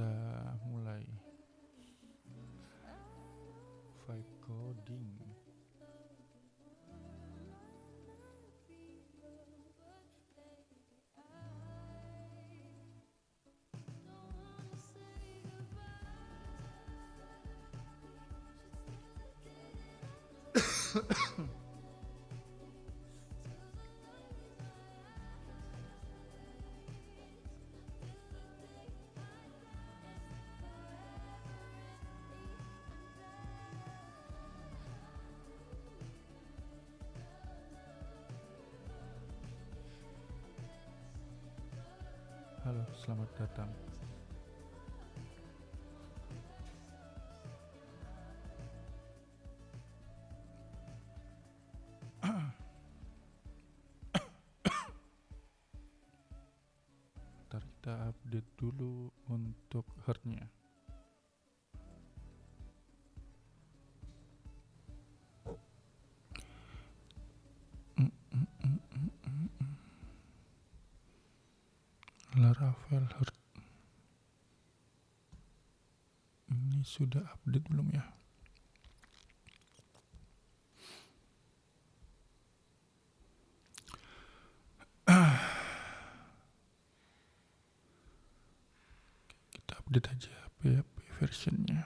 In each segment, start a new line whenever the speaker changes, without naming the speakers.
kita mulai vibe coding. Halo, selamat datang. Ntar kita update dulu untuk herdnya. Laravel herd ini sudah update belum ya? Kita update aja PHP versionnya.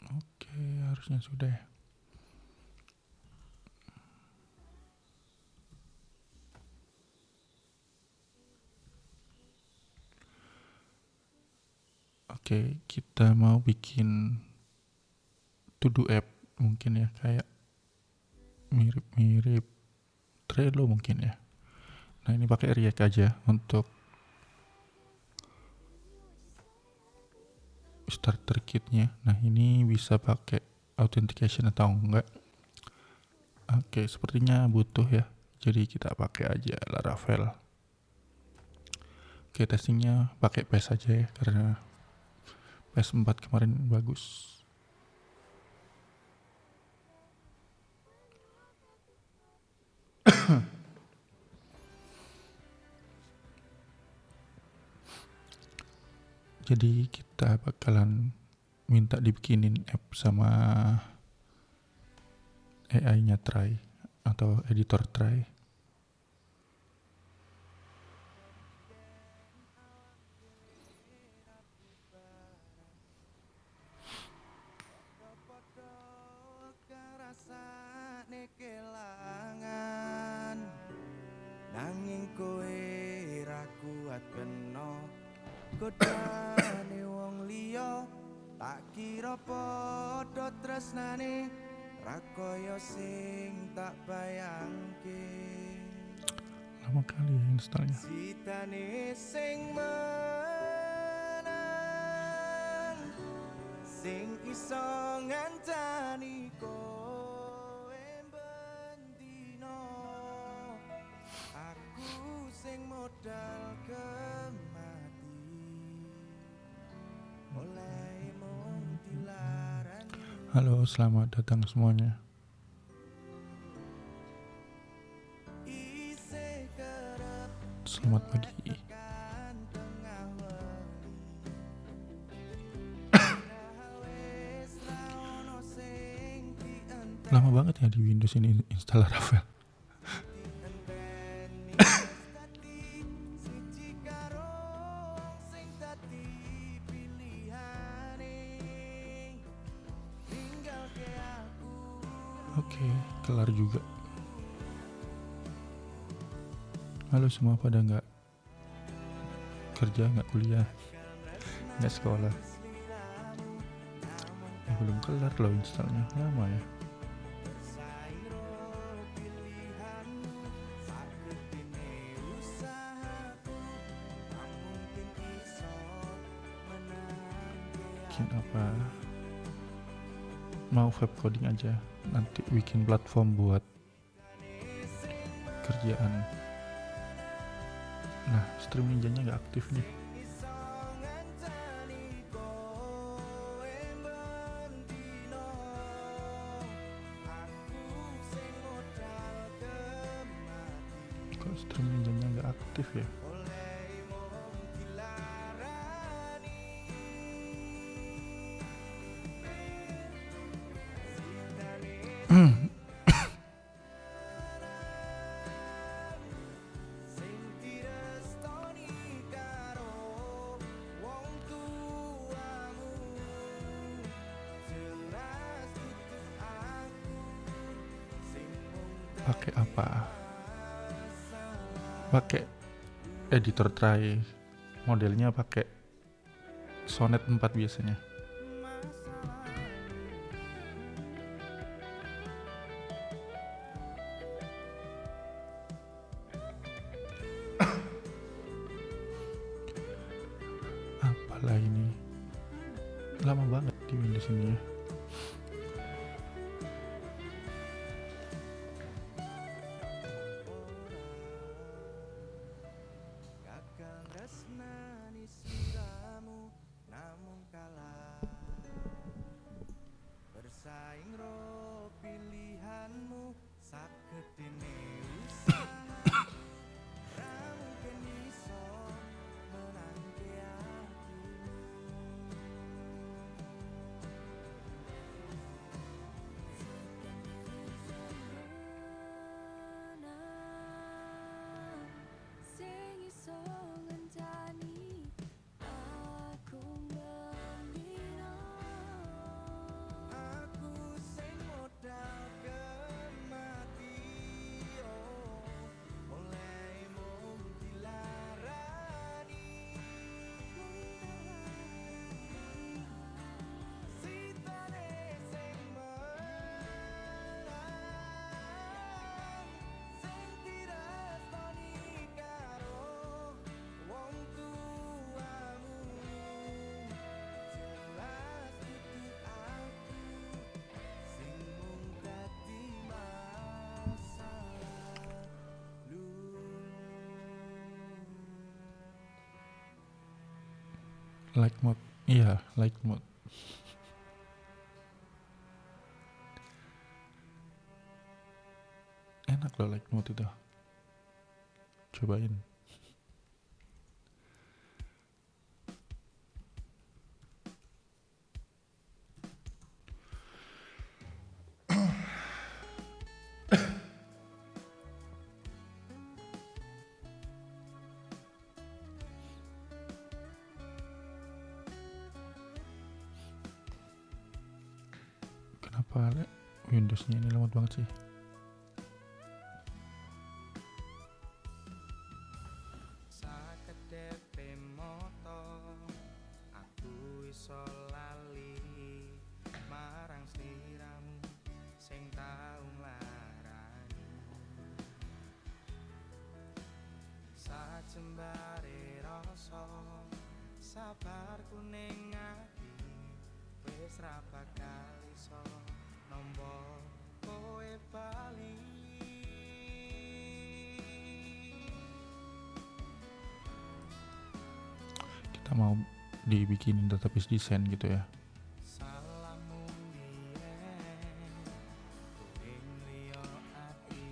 Oke, harusnya sudah ya. Oke, kita mau bikin to-do app mungkin ya, kayak mirip-mirip Trello mungkin ya. Nah, ini pakai React aja untuk starter kitnya. Nah, ini bisa pakai authentication atau enggak? Oke, sepertinya butuh ya. Jadi kita pakai aja Laravel. Oke, testingnya pakai PES aja ya, karena PES 4 kemarin bagus. Jadi kita bakalan minta dibikinin app sama AI-nya Try atau editor Try.
Nanging kowe ra kuat kena godane wong liya, tak kira padha tresnane ra kaya sing tak bayangke.
Lama kali ya installnya.
Sitane sing menang, sing iso ngancani kowe bendino, aku sing modal kemati, oleh mung dilarani.
Halo, selamat datang semuanya. Selamat pagi. Lama banget ya di Windows ini install Laravel. Oke, kelar juga. Halo semua, pada nggak kerja, nggak kuliah, nggak sekolah. Belum kelar loh installnya, lama ya. Bikin apa? Mau web coding aja, nanti bikin platform buat kerjaan. Nah, stream ninjanya nggak aktif nih. stream ninjanya nggak aktif ya?
oleh mung dilarani sing direstoni karo wong tuamu jelas dudu aku sing mung
Pakai apa? Pakai editor try, modelnya pakai Sonnet 4 biasanya. Apalah ini, lama banget di Windows ini ya.
gagal tresnani siramu namun kalah bersaing ro pilihanmu sagedene usaha ra mungkin iso menangke hatimu
Sing iso ngenteni aku ngemino.
aku sing modal kemati oleh mung dilarani sitane sing menang sing direstoni karo wong tuamu jelas dudu aku sing mung dadi masalah
Light mode, iya light mode. Enak loh light mode itu, cobain. Kenapa Windowsnya ini lemot banget sih?
sakedepe moto aku iso lali marang sliramu sing tau nglarani sajembare rasa sabarku ning ati wis ra bakal iso nampa kowe bali
Kita mau dibikinin database desain gitu ya.
salammu biyen kuing liya ati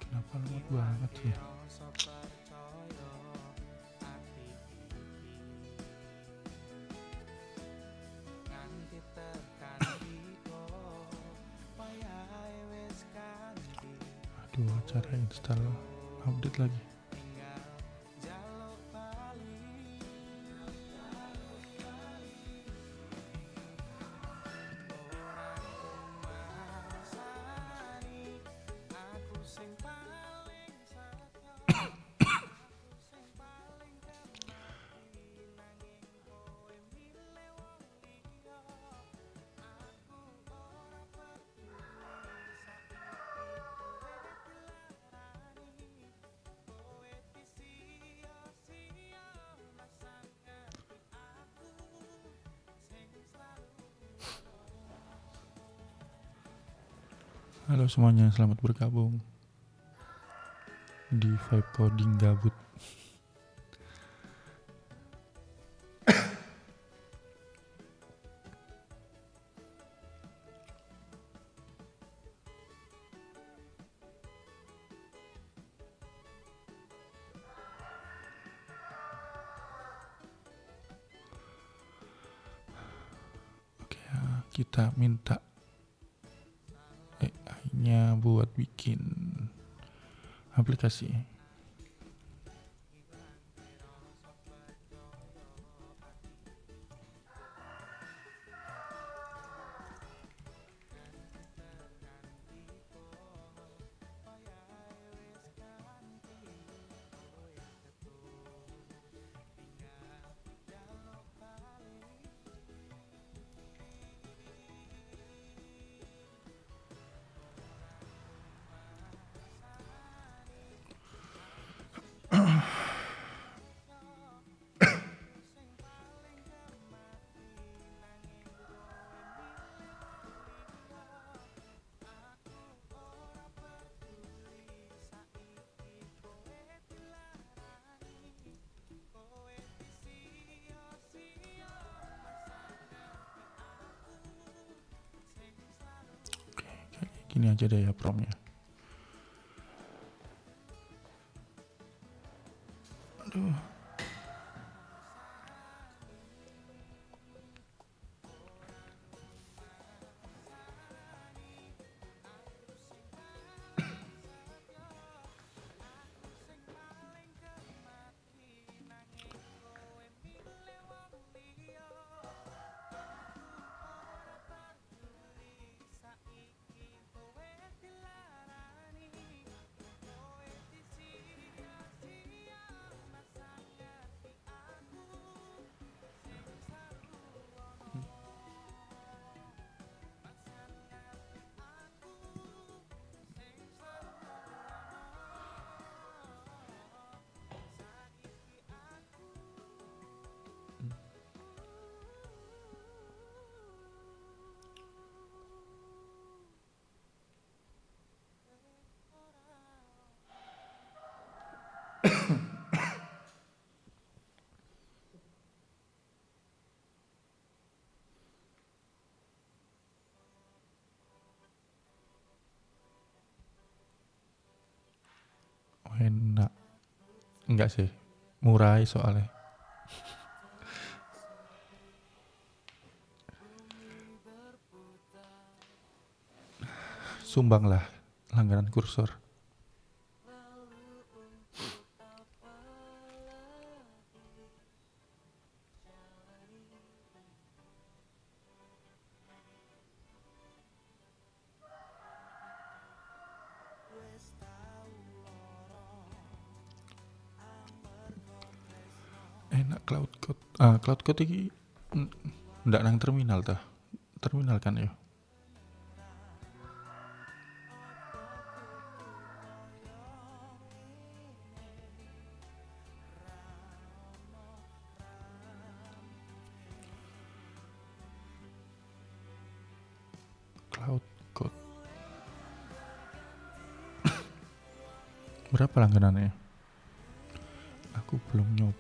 Kenapa lemot banget sih?
rasa percaya ati iki nganti tekan iko wayahe wis ganti
Aduh, cara install update lagi.
tinggal jaluk bali ora kumasani aku sing paling setyo aku sing paling kemati nanging kowe milih wong liya aku ora peduli saiki kowe dilarani kowe disia-sia masang ati aku sing selalu
Halo semuanya, selamat bergabung di Vibe Coding Gabut. kita minta AI-nya buat bikin aplikasi. Gini aja deh ya promnya. Aduh. Enak. Enggak sih, murah soalnya. Sumbanglah langganan kursor. Enak cloud code. Cloud code iki ndak nang terminal ta. Terminal kan ya. Cloud code. Berapa langganannya? Aku belum nyoba.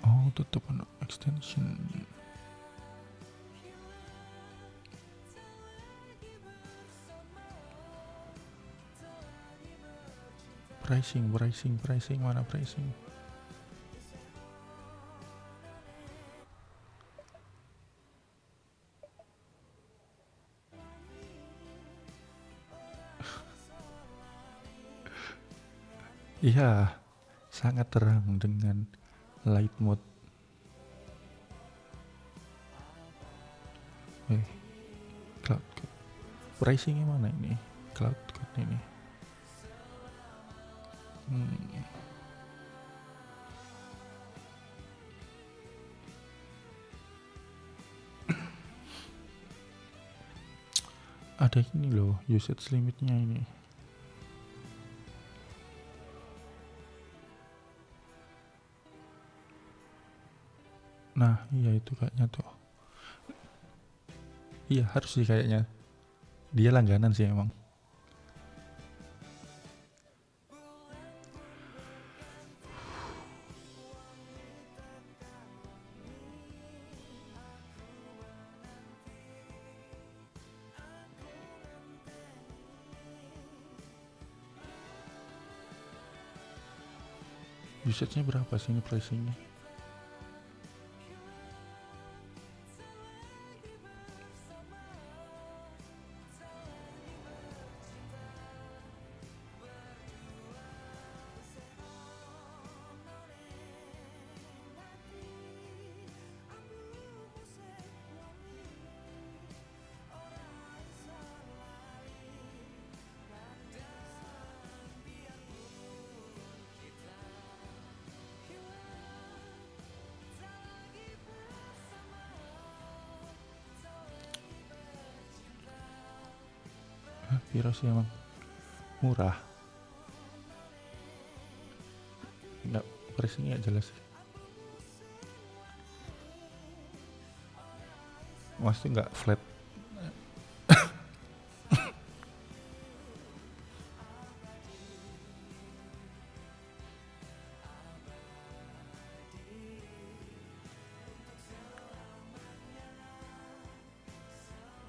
Oh, tetap ada extension. Pricing mana pricing? Iya, sangat terang dengan light mode. Cloud code. Pricingnya mana ini? Cloud code ini. Ada ini loh, usage limitnya ini. Nah, iya itu kayaknya tuh. Iya, harus sih kayaknya. Dia langganan sih emang. Usage-nya berapa sih ini pricing-nya? piro sih emang murah. Nggak, pricingnya nggak jelas sih. Maksudnya nggak flat.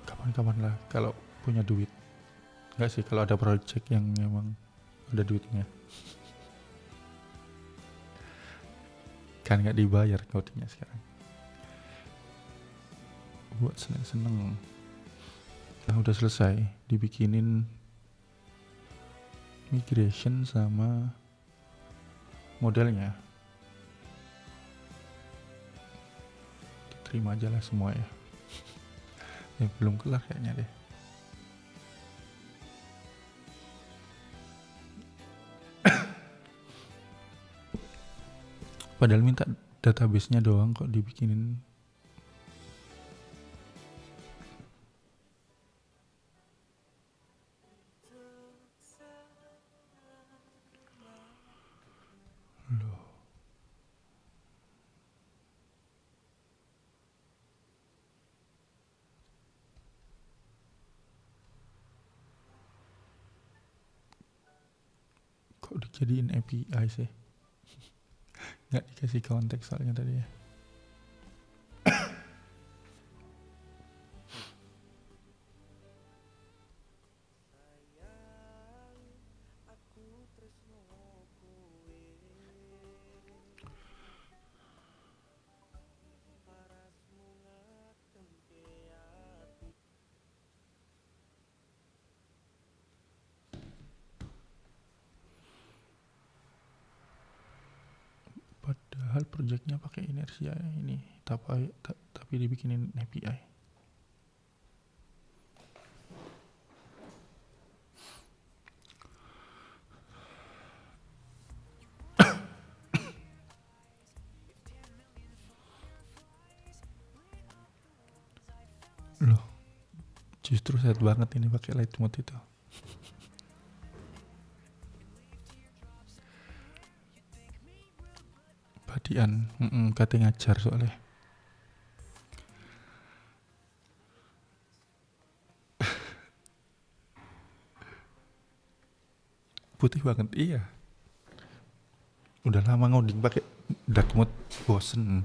Kapan-kapan lah kalau punya duit. Nggak sih, kalau ada project yang emang ada duitnya. Kan nggak dibayar codingnya sekarang. Buat seneng-seneng. Nah, udah selesai dibikinin migration sama modelnya. Terima aja lah semua ya. Belum kelar kayaknya deh. Padahal minta database-nya doang kok dibikinin. Loh. Kok dijadiin API sih? Nggak dikasih konteks soalnya tadi ya.
Aku tresno kowe parasmu ngademke ati
Padahal projectnya pakai inersia ini, tapi dibikinin API. Loh, justru set banget ini pakai light mode itu. Badian, kata ngajar soalnya. Putih banget, iya. Udah lama ngoding pakai dark mode, bosen.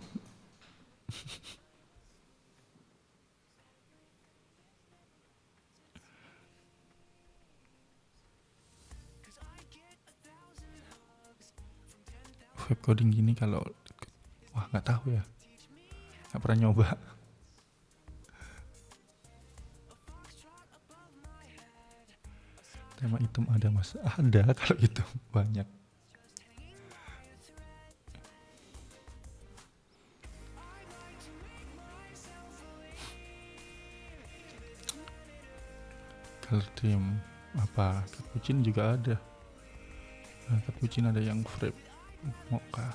Web coding gini kalau wah nggak tahu ya, nggak pernah nyoba. Tema hitam ada mas, ada kalau itu banyak. Color theme apa? Cappuccino juga ada. Nah, Cappuccino ada yang frame mocha.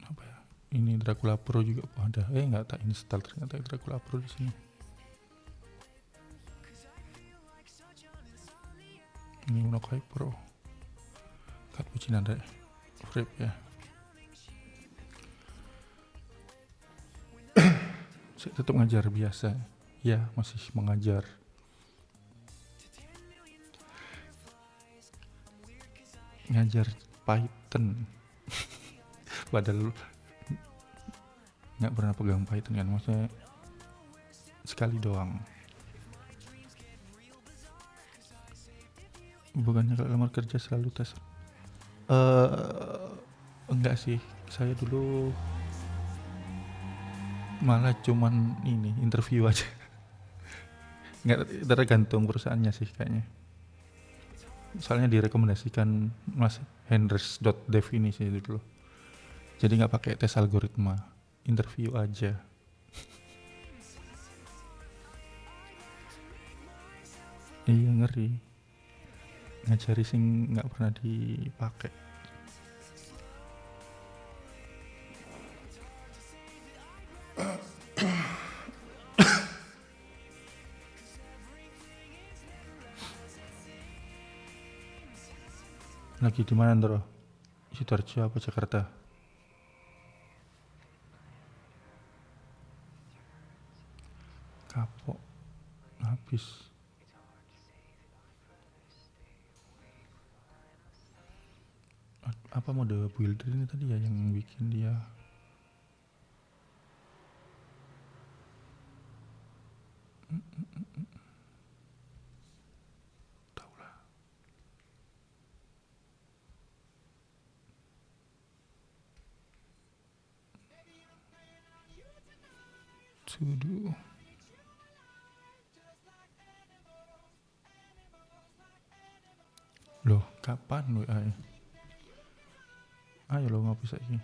Apa ya? Ini Dracula Pro juga ada. Nggak tak install ternyata Dracula Pro di sini. Ini Unokai Pro. Cappuccino ada frame ya. Saya tetap ngajar biasa. Ya, masih mengajar. Ngajar Python. Padahal nggak pernah pegang Python kan, maksudnya sekali doang. Bukannya kalau lamar kerja selalu tes? Enggak sih, saya dulu malah cuman ini interview aja. Nggak, tergantung perusahaannya sih kayaknya. Soalnya direkomendasikan Mas Henders.dev ini sih dulu. Jadi nggak pakai tes algoritma, interview aja. Iya ngeri, ngajari sing nggak pernah dipakai. Lagi di mana, Ndro? Sidoarjo apa Jakarta? Kapok habis. Apa mode builder ini tadi ya yang bikin dia tahu lah. Sudu. Loh, kapan WA? Ayo lo ngopi saiki.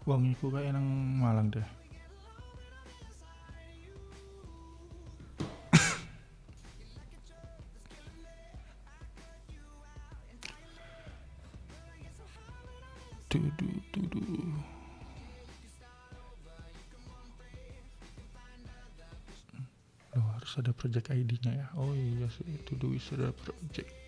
Wong iku kayak nang Malang deh. Tudu. Loh, harus ada project ID-nya ya. Oh iya sih, Tudu Wisuda Project.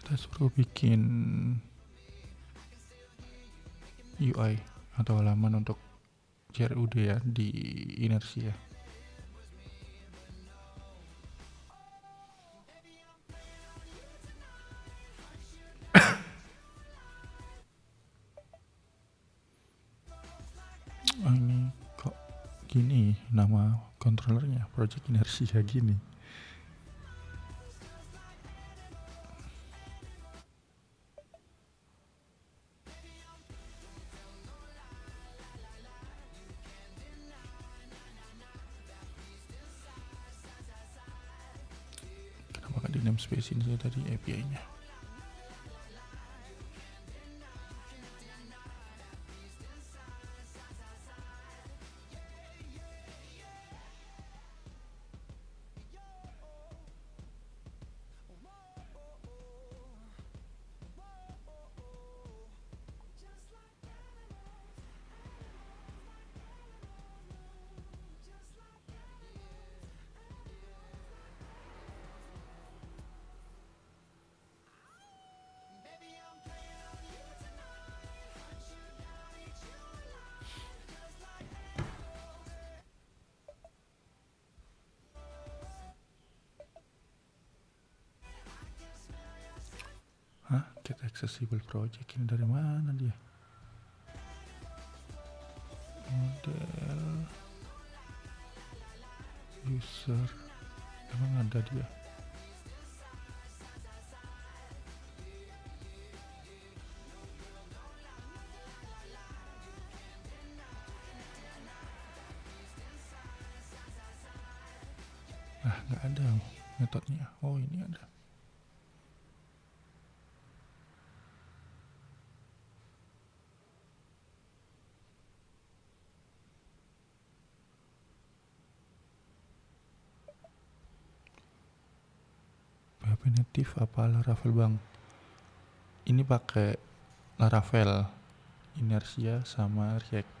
Kita suruh bikin UI atau halaman untuk CRUD ya di Inersia. Oh, ini kok gini nama controllernya, Project Inersia gini. Kenapa gak di namespace ini saja tadi API-nya? Hah? Get accessible project ini dari mana dia? Model user emang ada dia? Ah, nggak ada metodenya. Oh, ini ada. PHP native apa Laravel bang? Ini pakai Laravel, Inersia sama React.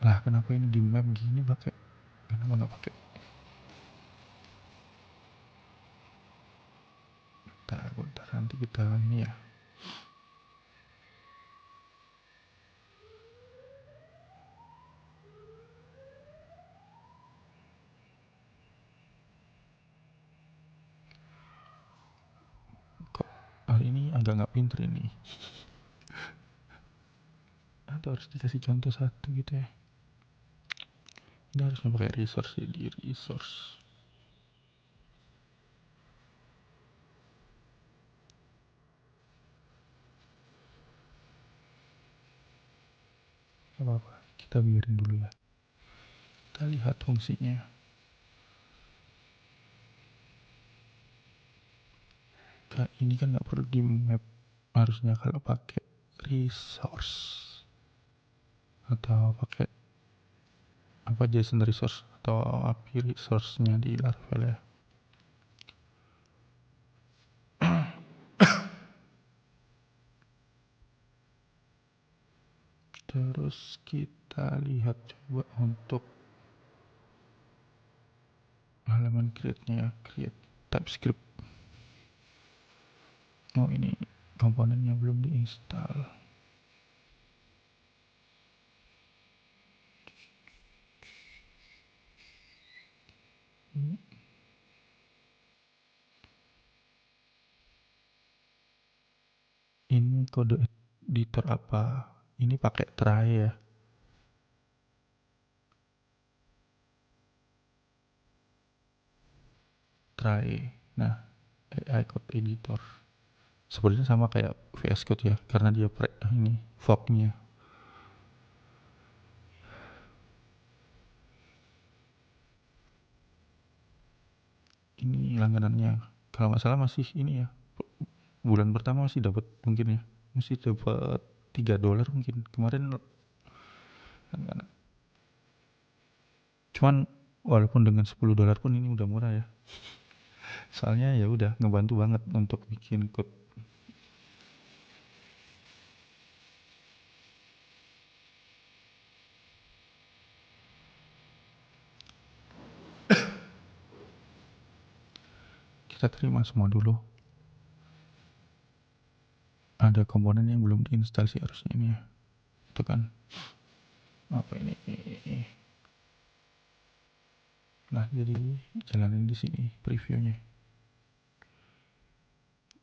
Lah kenapa ini di map gini pakai? Kenapa nggak pakai? Bentar nanti Nanti kita ini ya. Kok hari ini agak nggak pinter ini. Atau harus dikasih contoh satu gitu ya. Ini harusnya pakai resource ya, di resource. Gak apa-apa, kita biarin dulu ya. Kita lihat fungsinya. Ini kan nggak perlu di map harusnya kalau pakai resource atau pakai apa JSON resource atau API resource-nya di Laravel ya. Terus kita lihat coba untuk halaman create-nya ya, create TypeScript. Oh ini komponennya belum diinstal. Ini kode editor apa? Ini pakai try ya. Try. Nah, AI code editor. Sebenarnya sama kayak VS Code ya, karena dia ini fork-nya. Ini langganannya. Kalau nggak salah masih ini ya. Bulan pertama masih dapat mungkin ya. Masih dapat $3 mungkin. Kemarin langganan. Cuman walaupun dengan $10 pun ini udah murah ya. Soalnya ya udah ngebantu banget untuk bikin code. Kita terima semua dulu. Ada komponen yang belum diinstal sih harusnya ini ya. Itu kan apa ini? Nah, jadi jalanin di sini previewnya.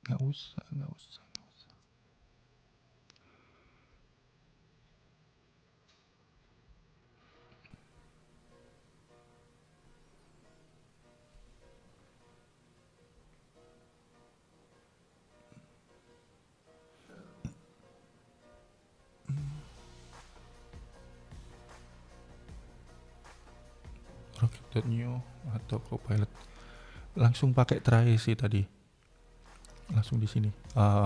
Nggak usah. Rocket.new atau Copilot. Langsung pakai try sih tadi. Langsung di sini.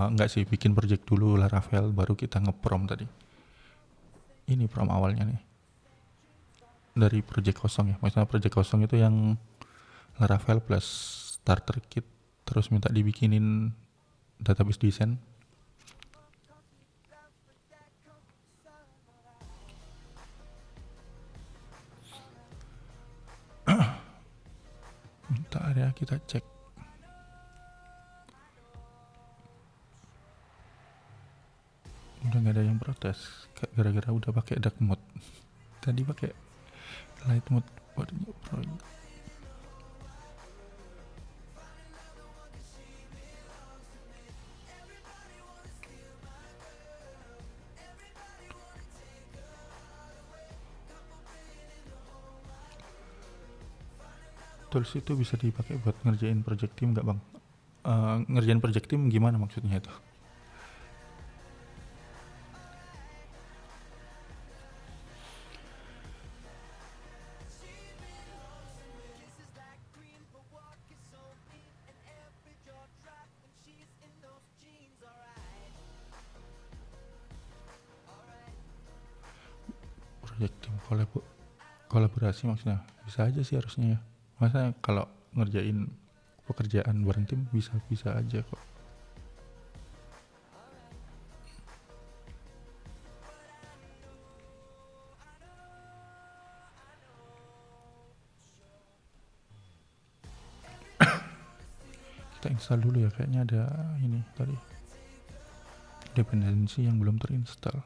Enggak sih, bikin project dulu Laravel baru kita nge-prom tadi. Ini prom awalnya nih. Dari project kosong ya. Maksudnya project kosong itu yang Laravel plus starter kit, terus minta dibikinin database design. Bentar ya, kita cek. Udah nggak ada yang protes gara-gara udah pakai dark mode. Tadi pakai light mode buat project. Tools itu bisa dipakai buat ngerjain project team nggak bang? Ngerjain project team gimana maksudnya itu? Project team kolaborasi maksudnya bisa aja sih harusnya ya. Masa kalau ngerjain pekerjaan bareng tim bisa aja kok. Kita install dulu ya, kayaknya ada ini tadi dependensi yang belum terinstall.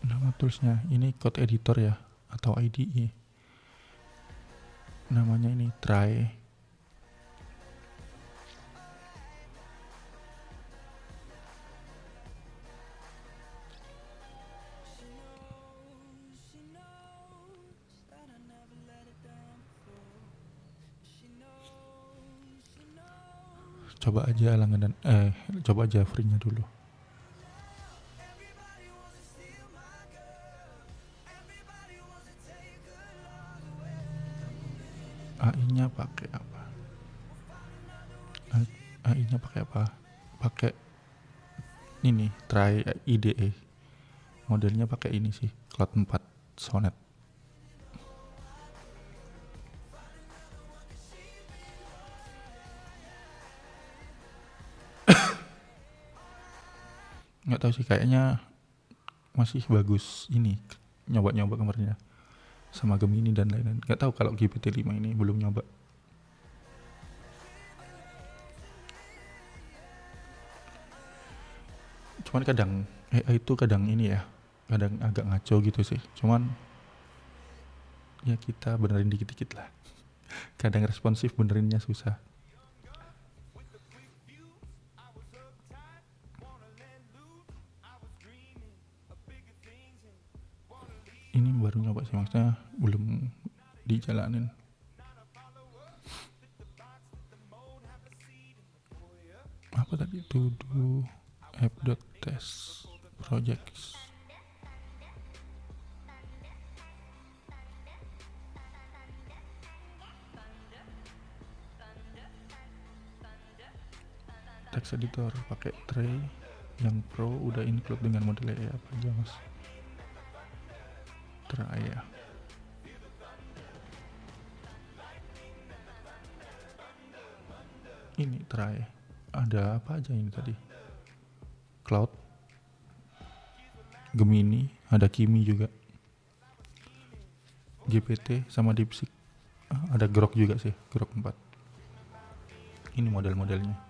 Nama toolsnya ini code editor ya, atau IDE. Namanya ini try.
She knows that I never let her down before. She knows
Coba aja langganan coba aja free-nya dulu.
everybody wants to steal my girl. Everybody wants to take her love away.
AI-nya pakai apa? AI-nya pakai apa? Pakai ini try IDE. Modelnya pakai ini sih, Cloud 4 Sonnet. Nggak tahu sih, kayaknya masih bagus ini nyoba-nyoba kemarinnya sama Gemini dan lain-lain. Nggak tahu kalau GPT-5 ini belum nyoba. Cuman kadang AI itu kadang ini ya, kadang agak ngaco gitu sih. Cuman ya kita benerin dikit-dikit lah. Kadang responsif benerinnya susah. Ini baru nyoba sih, maksudnya belum dijalanin. Apa tadi? To do app.test projects. Text editor pakai tray yang pro, udah include dengan model AI apa aja mas? Try ya. Ini try. Ada apa aja ini tadi? Cloud, Gemini, ada Kimi juga, GPT sama DeepSeek. Ada Grok juga sih, Grok 4. Ini model-modelnya.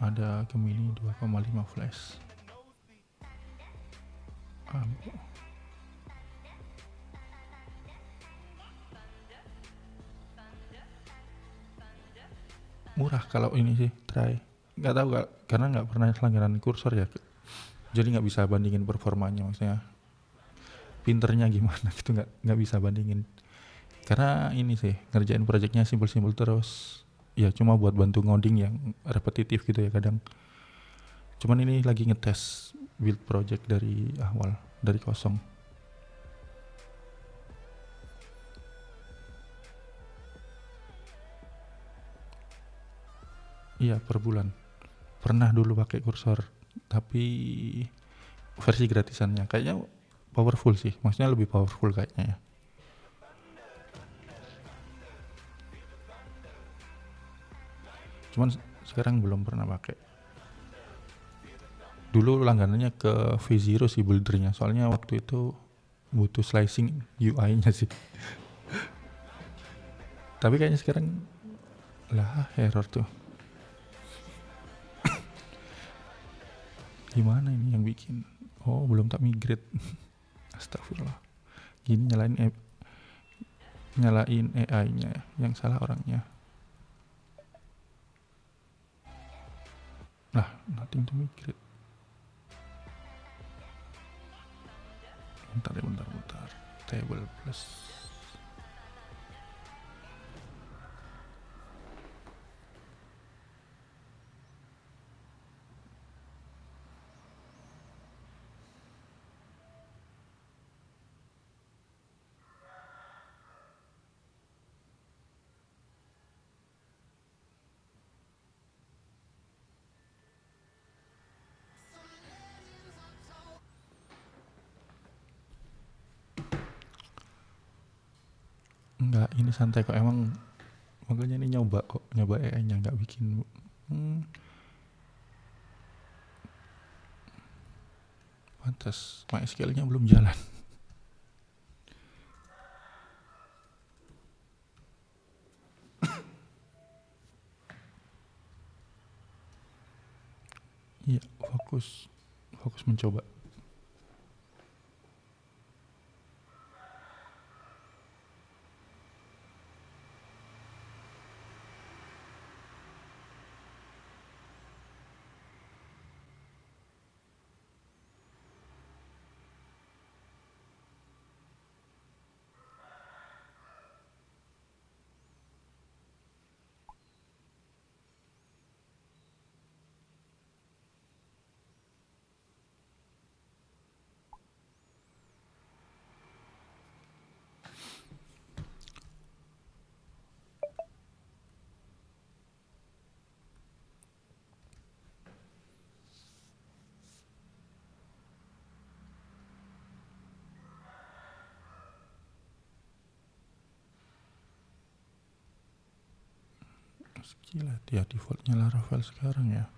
Ada Gemini 2,5 flash. Murah kalau ini sih, try. Nggak tahu karena nggak pernah langganan kursor ya. Jadi nggak bisa bandingin performanya, maksudnya pinternya gimana gitu, nggak bisa bandingin. Karena ini sih ngerjain projectnya simpel-simpel terus. Ya cuma buat bantu ngoding yang repetitif gitu ya kadang. Cuman ini lagi ngetes build project dari awal, dari kosong. Iya per bulan. Pernah dulu pakai kursor, tapi versi gratisannya kayaknya powerful sih, maksudnya lebih powerful kayaknya ya. Cuman sekarang belum pernah pakai. Dulu langganannya ke V0 sih buildernya, soalnya waktu itu butuh slicing UI-nya sih. Tapi kayaknya sekarang lah error tuh. Gimana ini yang bikin? Oh belum tak migrate. Astagfirullah. Gini nyalain AI-nya, yang salah orangnya. Lah, nothing to migrate. Bentar. Table plus. Enggak, ini santai kok, emang makanya ini nyoba AI-nya, nggak bikin. Pantas MySQL-nya belum jalan. Iya, fokus mencoba. Gila, dia defaultnya Laravel sekarang ya.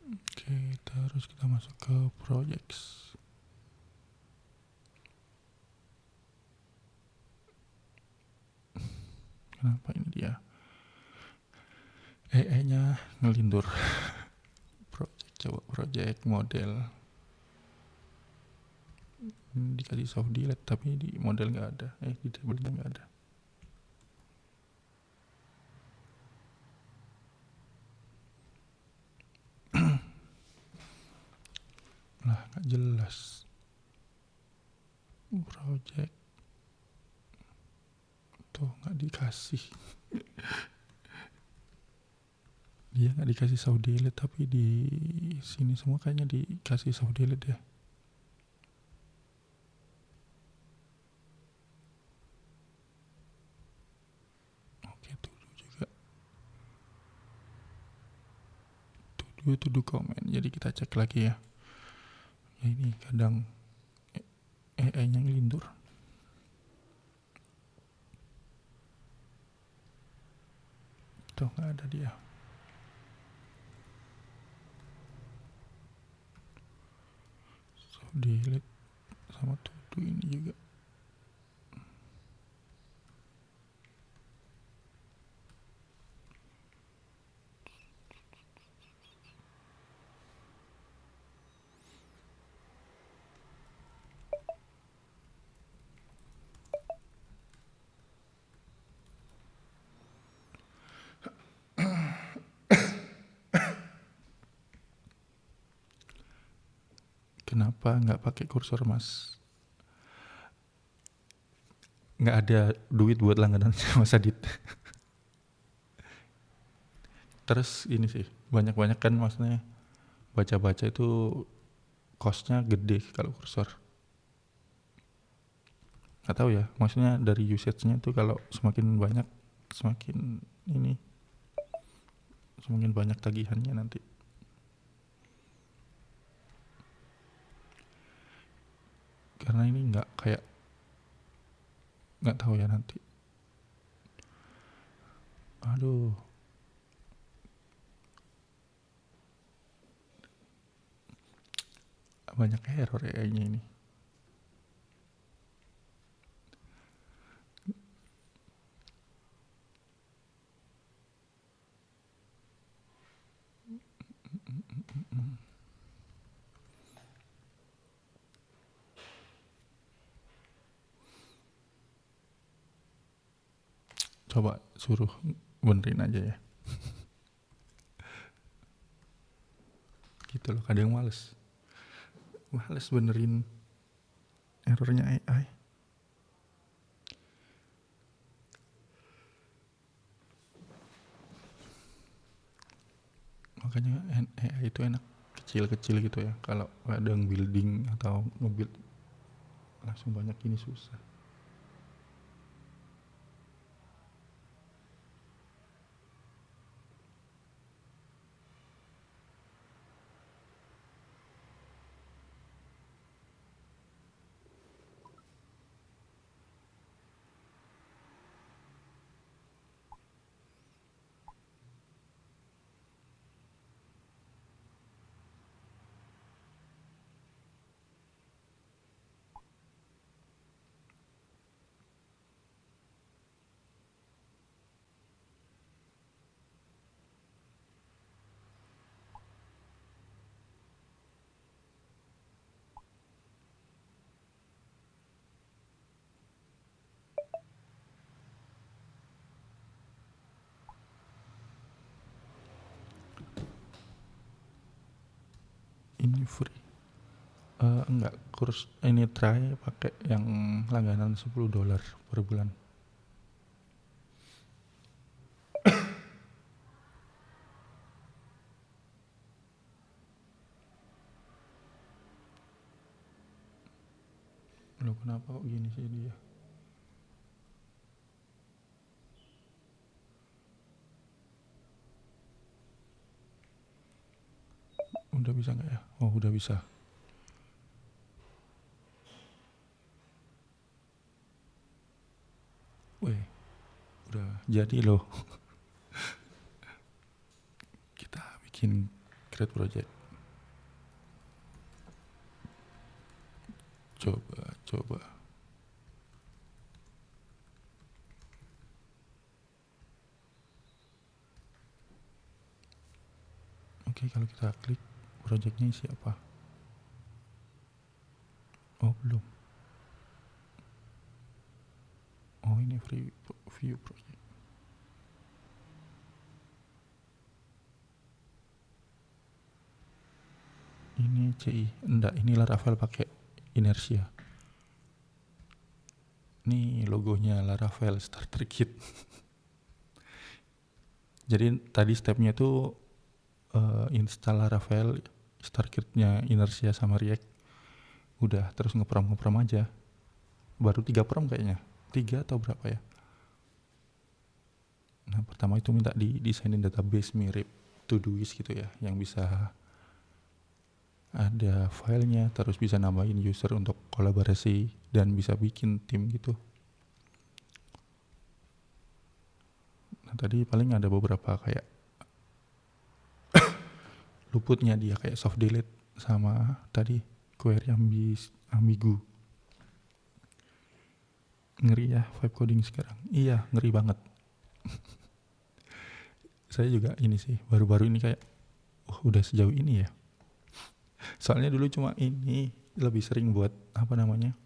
Oke, terus kita masuk ke projects. Kenapa ini dia? AI-nya ngelindur. Coba project model. Ini dikasih soft delete tapi di model nggak ada. Di table-nya nggak ada. Lah, nggak jelas. Project tuh nggak dikasih. Dia nggak dikasih soft delete tapi di sini semua kayaknya dikasih soft delete ya. Oke, to do comment. Jadi kita cek lagi ya. Ini kadang AI-nya ngelindur. Tuh nggak ada dia. Delete sama to ini juga. Kenapa nggak pakai kursor, Mas? Nggak ada duit buat langganan Mas Adit. Terus ini sih, banyak-banyak kan maksudnya baca-baca itu cost-nya gede kalau kursor. Nggak tahu ya, maksudnya dari usage-nya tuh kalau semakin banyak, semakin banyak tagihannya nanti. Karena ini nggak tahu ya nanti. Aduh. Banyak error AI-nya ini. Coba suruh benerin aja ya. Gitu loh, kadang males. Males benerin errornya AI. Makanya AI itu enak kecil-kecil gitu ya. Kalau kadang building atau nge-build langsung banyak ini susah. Ini free. Enggak, kurs ini try pakai yang langganan $10 per bulan. Loh kenapa kok gini sih dia? Udah bisa nggak ya? Oh udah bisa. Weh, udah jadi loh. Kita bikin create project. Coba. Oke, kalau kita klik projectnya siapa? Oh belum. Oh ini free view project. Ini CI, enggak, ini Laravel pakai inertia. Ini logonya Laravel Starter Kit. Jadi tadi stepnya tuh install Laravel, Starter Kit-nya inertia sama React. Udah, terus ngeprom aja. Baru 3 prom kayaknya. 3 atau berapa ya? Nah, pertama itu minta didesainin database mirip Todoist gitu ya, yang bisa ada filenya, terus bisa nambahin user untuk kolaborasi dan bisa bikin tim gitu. Nah, tadi paling ada beberapa kayak luputnya dia kayak soft delete sama tadi query ambigu. Ngeri ya vibe coding sekarang. Iya, ngeri banget. Saya juga ini sih, baru-baru ini kayak udah sejauh ini ya. Soalnya dulu cuma ini lebih sering buat apa namanya?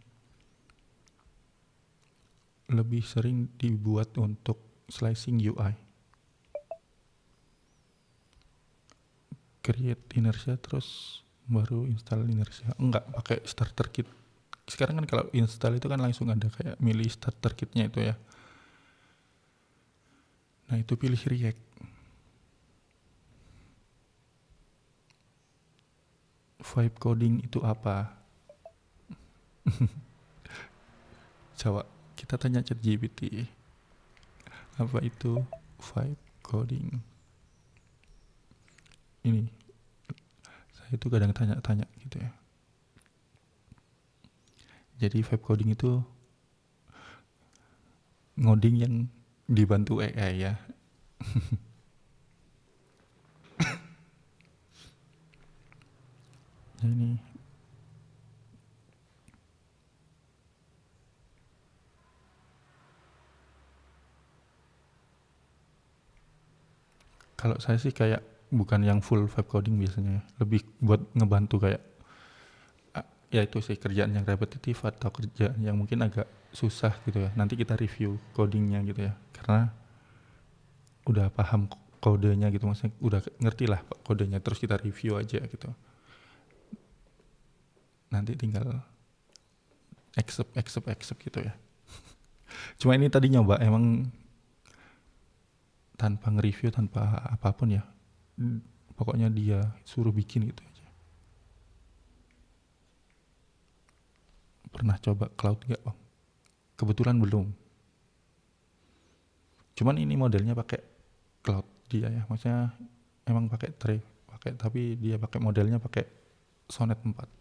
Lebih sering dibuat untuk slicing UI. Create inertia terus baru install inertia. Enggak, pakai starter kit. Sekarang kan kalau install itu kan langsung ada kayak milih starter kitnya itu ya. Nah itu pilih React. Vibe coding itu apa? Coba kita tanya ChatGPT. Apa itu vibe coding? Ini saya itu kadang tanya-tanya gitu ya. Jadi vibe coding itu ngoding yang dibantu AI ya. Nah, ini kalau saya sih kayak bukan yang full vibe coding biasanya, lebih buat ngebantu kayak ya itu sih kerjaan yang repetitif atau kerjaan yang mungkin agak susah gitu ya. Nanti kita review codingnya gitu ya, karena udah paham kodenya gitu, maksudnya udah ngerti lah kodenya, terus kita review aja gitu. nanti tinggal accept gitu ya. Cuma ini tadi nyoba emang tanpa nge-review, tanpa apapun ya. Pokoknya dia suruh bikin gitu aja. Pernah coba cloud gak bang? Kebetulan belum. Cuman ini modelnya pakai cloud dia ya. Maksudnya emang pakai tray, tapi dia pakai modelnya pakai Sonnet 4.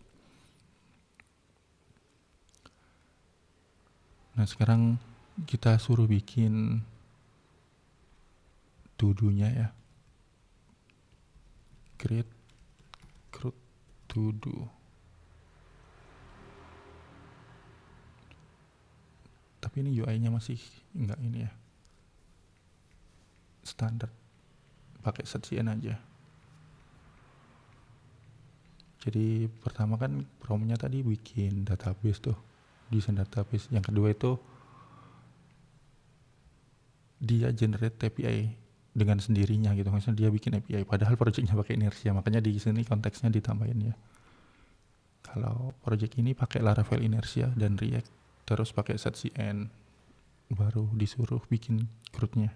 Nah sekarang kita suruh bikin to-do-nya ya. Create to-do. Tapi ini UI-nya masih enggak ini ya. Standar. Pakai setcn aja. Jadi pertama kan promnya tadi bikin database tuh. Desain database. Yang kedua itu dia generate API dengan sendirinya gitu. Maksudnya dia bikin API. Padahal projectnya pakai inertia. Makanya di sini konteksnya ditambahin ya. Kalau project ini pakai Laravel inertia dan React. Terus pakai setcn. Baru disuruh bikin CRUD-nya.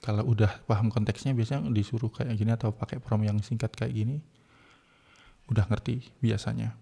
Kalau udah paham konteksnya biasanya disuruh kayak gini atau pakai prom yang singkat kayak gini. Udah ngerti biasanya.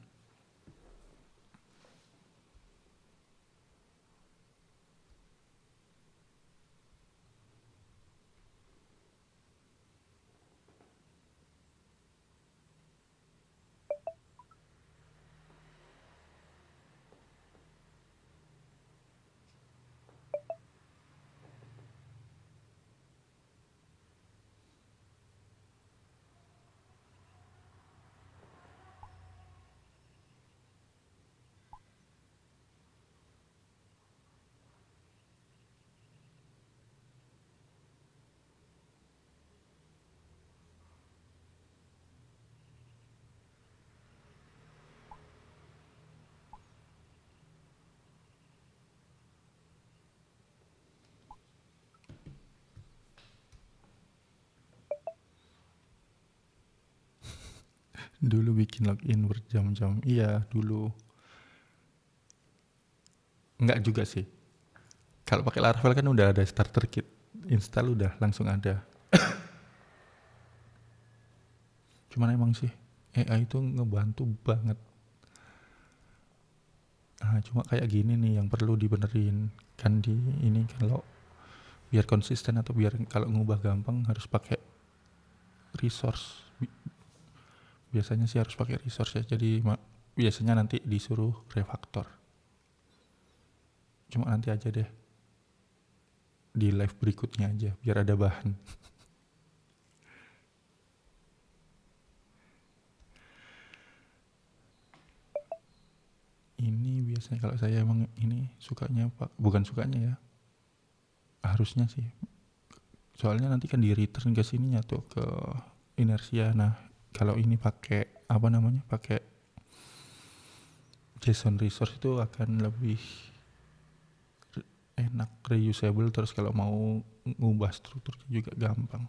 Dulu bikin login berjam-jam. Iya, dulu. Enggak juga sih. Kalau pakai Laravel kan udah ada starter kit. Install udah langsung ada. Cuman emang sih AI itu ngebantu banget. Nah, cuma kayak gini nih yang perlu dibenerin. Kan di ini kalau biar konsisten atau biar kalau ngubah gampang harus pakai resource. Biasanya sih harus pakai resource ya. Jadi biasanya nanti disuruh refactor. Cuma nanti aja deh. Di live berikutnya aja biar ada bahan. Ini biasanya kalau saya emang ini sukanya bukan sukanya ya. Harusnya sih. Soalnya nanti kan di return ke sininya tuh ke inersia. Nah, kalau ini pakai apa namanya? Pakai JSON resource itu akan lebih enak, reusable, terus kalau mau ngubah strukturnya juga gampang.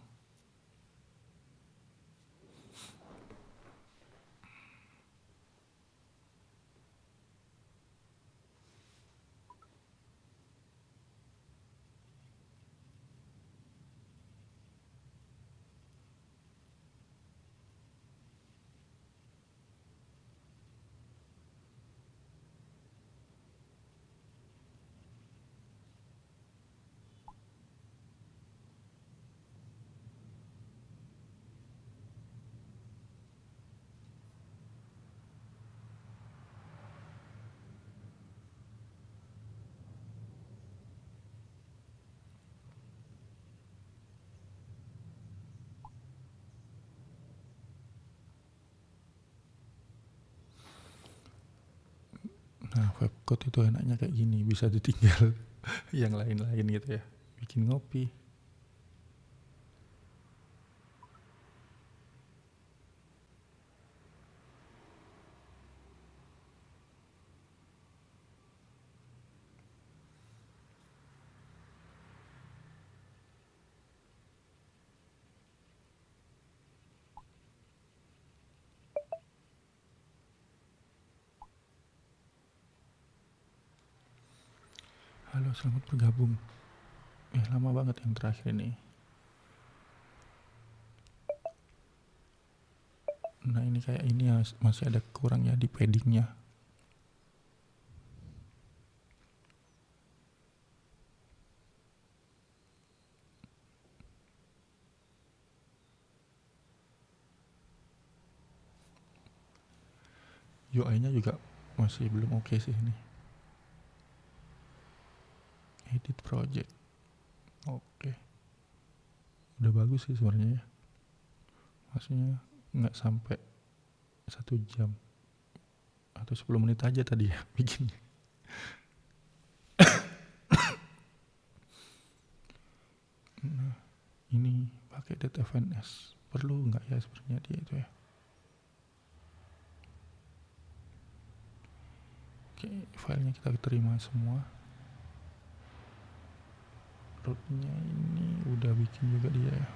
Nah, webcode itu enaknya kayak gini, bisa ditinggal yang lain-lain gitu ya. Bikin ngopi. selamat bergabung. Lama banget yang terakhir ini. Nah ini kayak ini ya, masih ada kurangnya di paddingnya. UI-nya juga masih belum oke sih ini. Edit project. Oke. Udah bagus sih sebenarnya ya. Maksudnya nggak sampai 1 jam atau 10 menit aja tadi ya bikinnya. Nah, ini pakai .fns. Perlu nggak ya sebenarnya dia itu ya? Oke, filenya kita terima semua. Rootnya ini udah bikin juga dia ya.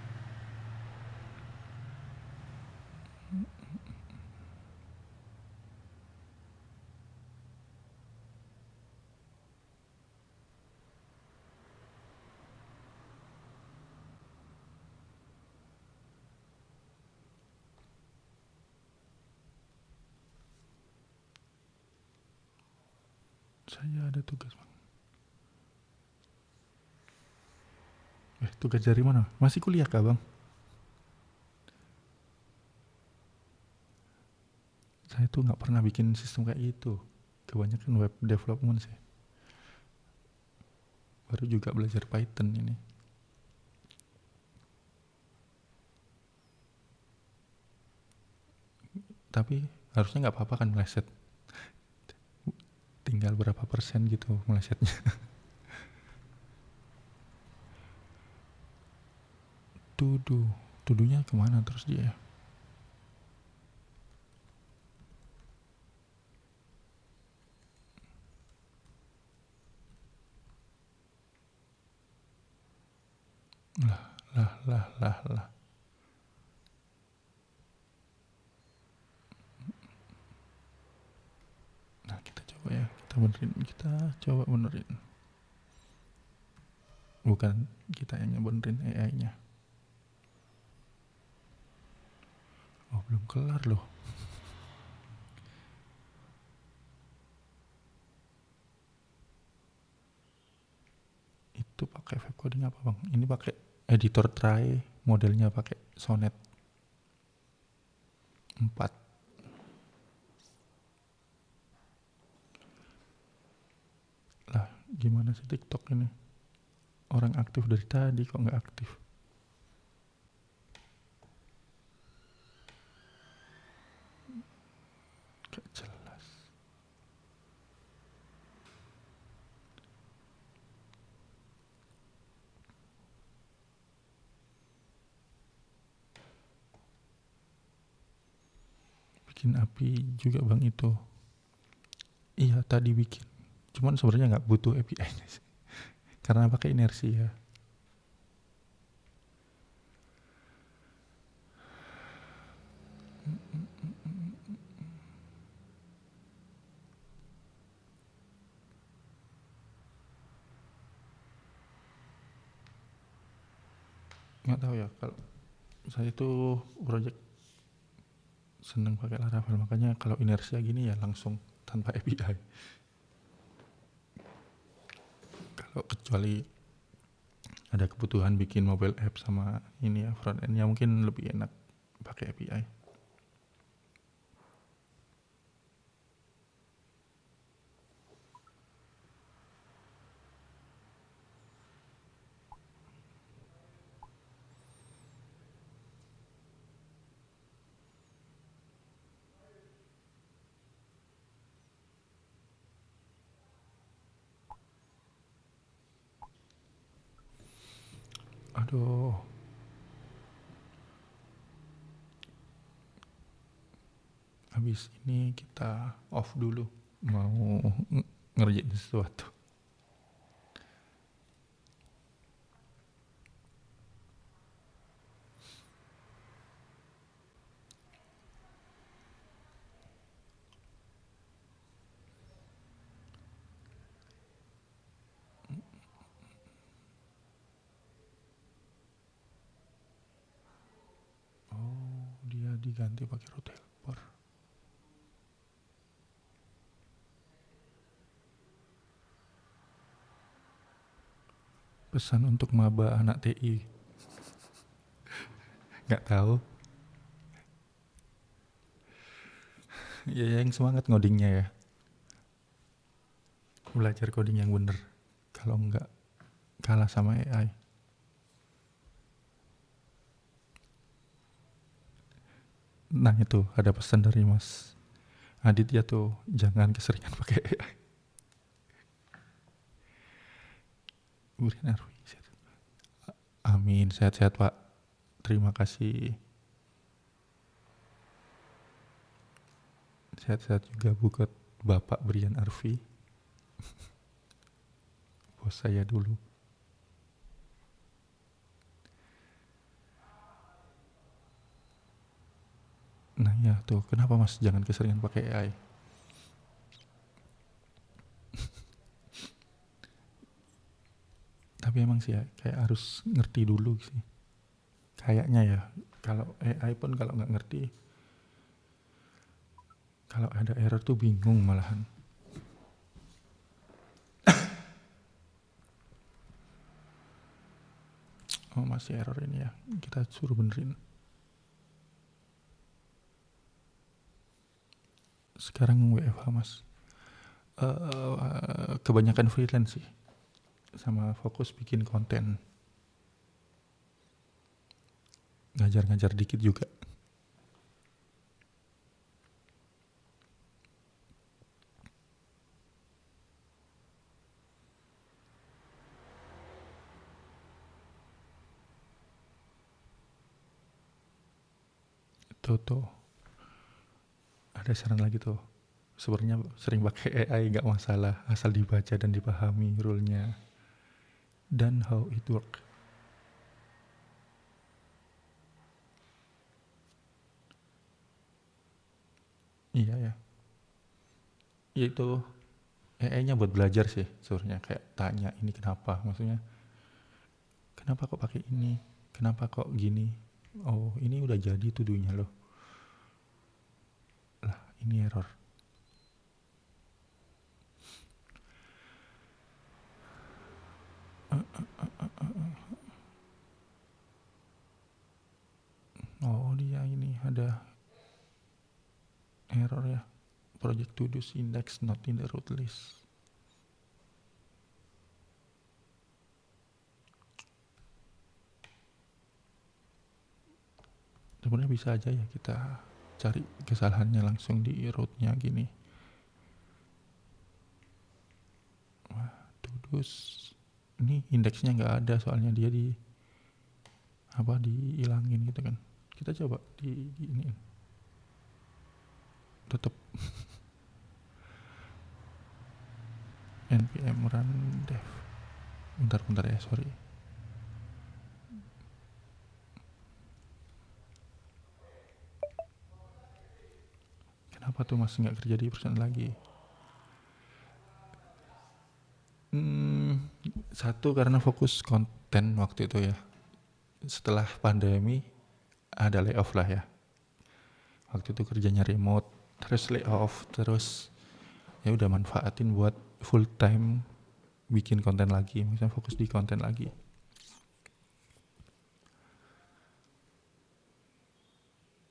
Saya ada tugas bang. Tugas dari mana? Masih kuliah kah bang? Saya tuh nggak pernah bikin sistem kayak gitu. Kebanyakan web development sih. Baru juga belajar Python ini. Tapi harusnya nggak apa-apa kan meleset. Tinggal berapa persen gitu melesetnya. Tuduhnya kemana terus dia? Lah. Nah kita coba ya, kita coba benerin. Bukan kita yang benerin AI-nya. Oh belum kelar loh. Itu pakai web coding apa bang? Ini pakai editor try, modelnya pakai Sonnet 4. Lah gimana sih TikTok ini? Orang aktif dari tadi kok nggak aktif? Gak jelas. Bikin API juga bang itu. Iya tadi bikin. Cuman sebenarnya nggak butuh API-nya sih. Karena pakai inersi ya. Nggak tahu ya, kalau saya tuh project seneng pakai Laravel, makanya kalau inersia gini ya langsung tanpa API. Kalau kecuali ada kebutuhan bikin mobile app sama ini ya front end-nya mungkin lebih enak pakai API. Aduh. Habis ini kita off dulu, mau ngerjain sesuatu. diganti pakai root helper. Pesan untuk maba anak TI. Nggak tahu. Ya yang semangat ngodingnya ya. Belajar coding yang bener. Kalau nggak kalah sama AI. Nah itu ada pesan dari Mas Aditya tuh, jangan keseringan pakai AI. Berikan Arwi. Amin, sehat-sehat Pak. Terima kasih. Sehat-sehat juga buat Bapak Brian Arfi. Bos saya dulu. Nah ya tuh, kenapa Mas jangan keseringan pakai AI? Tapi emang sih ya, kayak harus ngerti dulu sih. Kayaknya ya, kalau AI pun kalau nggak ngerti, kalau ada error tuh bingung malahan. Oh masih error ini ya, kita suruh benerin. Sekarang WFH Mas. Kebanyakan freelance sih, sama fokus bikin konten. Ngajar-ngajar dikit juga. Tuh. Ada saran lagi tuh. Sebenarnya sering pakai AI nggak masalah, asal dibaca dan dipahami rule-nya dan how it work. Iya ya. Ya itu AI-nya buat belajar sih sebenarnya, kayak tanya ini kenapa, maksudnya kenapa kok pakai ini, kenapa kok gini, oh ini udah jadi tuduhnya loh, lah ini error. Oh dia ini ada error ya, project to do's index not in the root list. Sebenarnya bisa aja ya kita cari kesalahannya langsung di rootnya gini. Wah, to do's ini indeksnya nggak ada, soalnya dia dihilangin gitu kan. Kita coba di ini tetap npm run dev. Bentar ya, sorry. Kenapa tuh Mas nggak kerja di perusahaan lagi? Satu karena fokus konten waktu itu ya. Setelah pandemi ada layoff lah ya. Waktu itu kerjanya remote, terus layoff, terus ya udah manfaatin buat full time bikin konten lagi, misalnya fokus di konten lagi.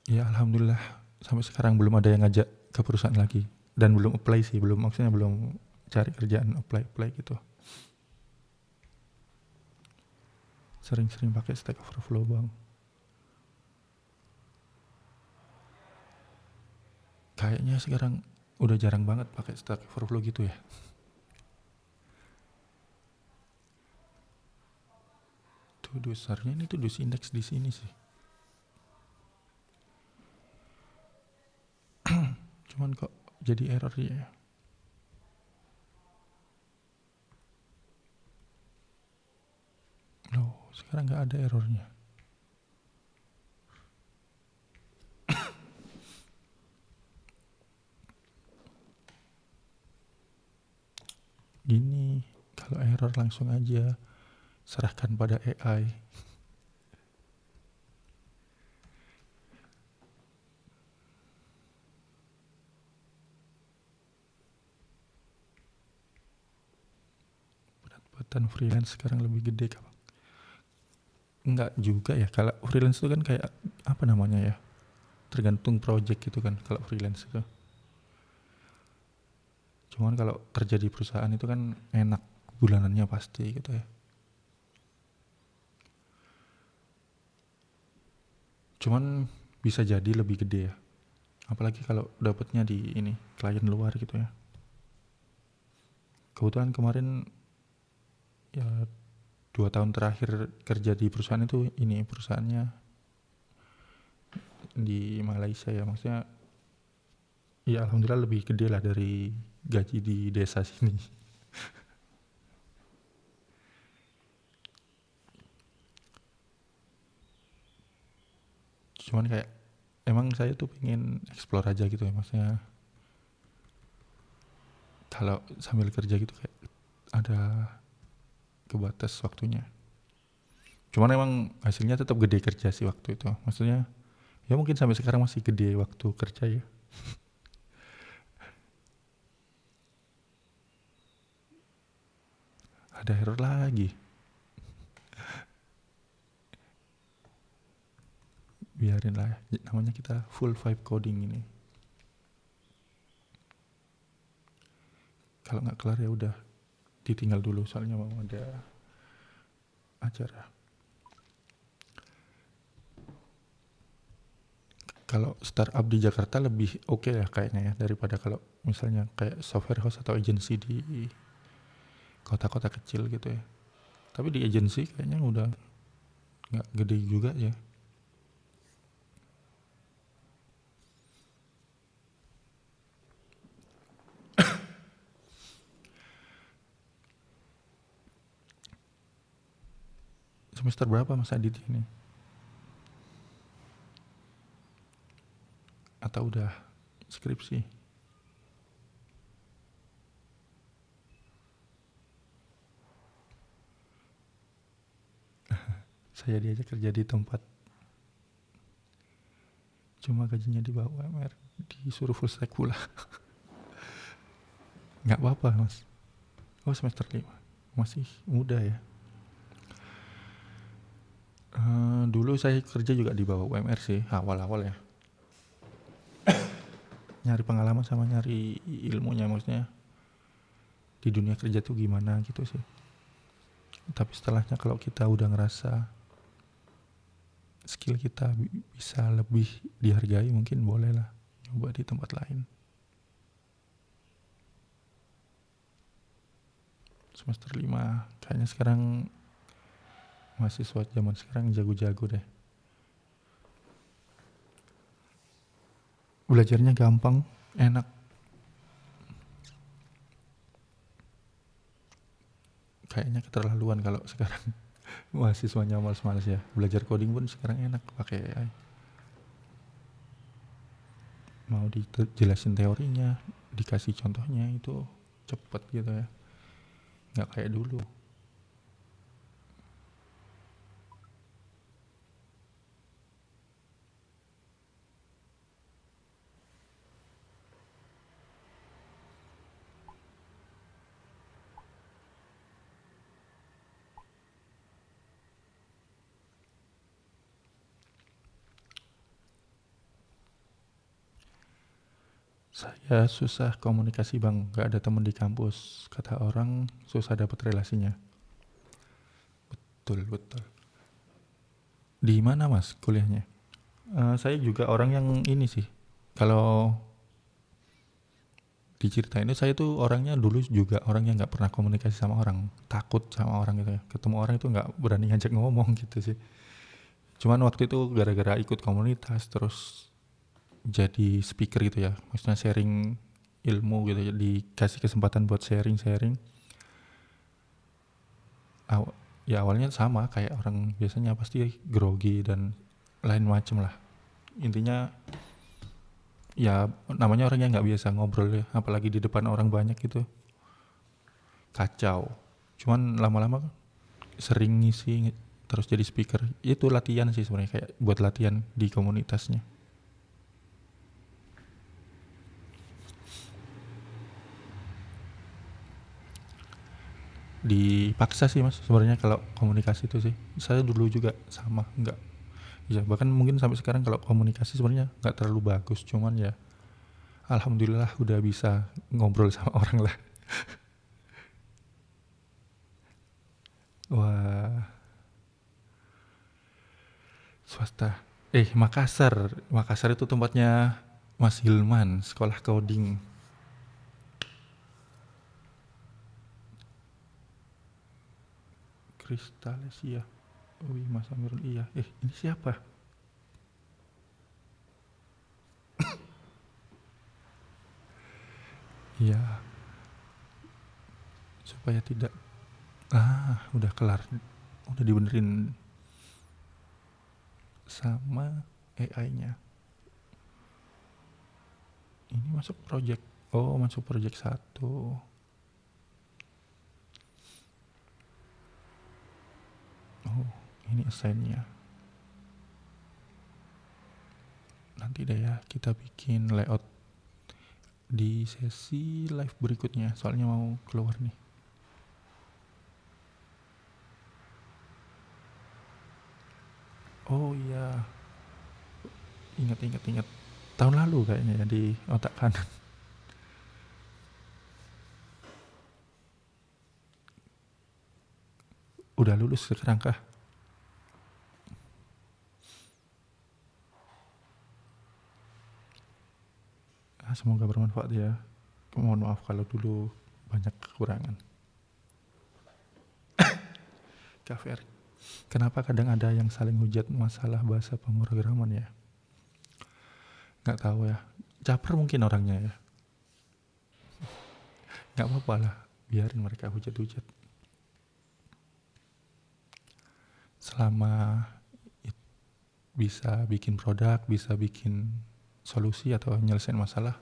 Ya alhamdulillah sampai sekarang belum ada yang ngajak ke perusahaan lagi, dan belum apply sih, maksudnya belum cari kerjaan apply gitu. Sering-sering pakai Stack Overflow bang. Kayaknya sekarang udah jarang banget pakai Stack Overflow gitu ya. Tuh dosarnya ini tuh dos index di sini sih. Cuman kok jadi error ya. Loh, sekarang nggak ada errornya. Gini, kalau error langsung aja serahkan pada AI. jabatan freelance sekarang lebih gede kah? Enggak juga ya, kalau freelance itu kan kayak apa namanya ya, tergantung project gitu kan kalau freelance itu. Cuman kalau kerja di perusahaan itu kan enak, bulanannya pasti gitu ya. Cuman bisa jadi lebih gede ya, apalagi kalau dapatnya di ini klien luar gitu ya. Kebetulan kemarin ya 2 tahun terakhir kerja di perusahaan itu, ini perusahaannya di Malaysia ya, maksudnya ya alhamdulillah lebih gede lah dari gaji di desa sini. Cuman kayak emang saya tuh pengen explore aja gitu ya, maksudnya kalau sambil kerja gitu kayak ada kebatas waktunya. Cuman emang hasilnya tetap gede kerja sih waktu itu, maksudnya ya mungkin sampai sekarang masih gede waktu kerja ya. Ada error lagi. Biarin lah ya, namanya kita full vibe coding ini. Kalau nggak kelar ya udah ditinggal dulu, soalnya mau ada acara. Kalau startup di Jakarta lebih oke ya kayaknya ya, daripada kalau misalnya kayak software house atau agency di kota-kota kecil gitu ya. Tapi di agency kayaknya udah nggak gede juga ya. Semester berapa Mas Adit ini? Atau udah skripsi? Saya diajak kerja di tempat, cuma gajinya di bawah UMR, disuruh full stack pula. Nggak apa-apa Mas. Oh semester 5, masih muda ya. Dulu saya kerja juga di bawah UMR sih, awal-awal ya. Nyari pengalaman sama nyari ilmunya, maksudnya di dunia kerja tuh gimana gitu sih. Tapi setelahnya kalau kita udah ngerasa skill kita bisa lebih dihargai, mungkin boleh lah coba di tempat lain. Semester 5 kayaknya sekarang mahasiswa zaman sekarang jago-jago deh. Belajarnya gampang, enak. Kayaknya keterlaluan kalau sekarang mahasiswanya males-males ya. Belajar coding pun sekarang enak pakai AI. Mau dijelasin teorinya, dikasih contohnya itu cepet gitu ya. Nggak kayak dulu. Saya susah komunikasi bang, gak ada temen di kampus. Kata orang susah dapat relasinya. Betul, betul. Di mana mas kuliahnya? Saya juga orang yang ini sih. Kalau diceritain itu, saya tuh orangnya dulu juga orang yang gak pernah komunikasi sama orang. Takut sama orang gitu ya. Ketemu orang itu gak berani ngajak ngomong gitu sih. Cuman waktu itu gara-gara ikut komunitas terus jadi speaker gitu ya, maksudnya sharing ilmu gitu ya, dikasih kesempatan buat sharing-sharing. Ya awalnya sama kayak orang biasanya, pasti grogi dan lain macem lah. Intinya ya namanya orang yang nggak biasa ngobrol ya, apalagi di depan orang banyak gitu, kacau. Cuman lama-lama sering ngisi terus jadi speaker, itu latihan sih sebenarnya, kayak buat latihan di komunitasnya. dipaksa sih mas sebenarnya kalau komunikasi itu sih. Saya dulu juga sama, enggak ya, bahkan mungkin sampai sekarang kalau komunikasi sebenarnya nggak terlalu bagus, cuman ya alhamdulillah udah bisa ngobrol sama orang lah. Wah, swasta. Makassar itu tempatnya Mas Hilman, sekolah coding. Kristalesia. Wih, Mas Amirul, iya. Ini siapa? Iya, supaya tidak. Udah kelar. Udah dibenerin sama AI-nya. Ini masuk project. Oh, masuk project 1. Oh, ini assign-nya. Nanti deh ya kita bikin layout di sesi live berikutnya, soalnya mau keluar nih. Oh iya, ingat. Tahun lalu kayaknya ya di otak kanan. Udah lulus sekarang kah? Semoga bermanfaat ya. Mohon maaf kalau dulu banyak kekurangan. KVR. Kenapa kadang ada yang saling hujat masalah bahasa pemrograman ya? Nggak tahu ya. Caper mungkin orangnya ya. Nggak apa-apa lah, biarin mereka hujat-hujat. Selama bisa bikin produk, bisa bikin solusi atau nyelesain masalah,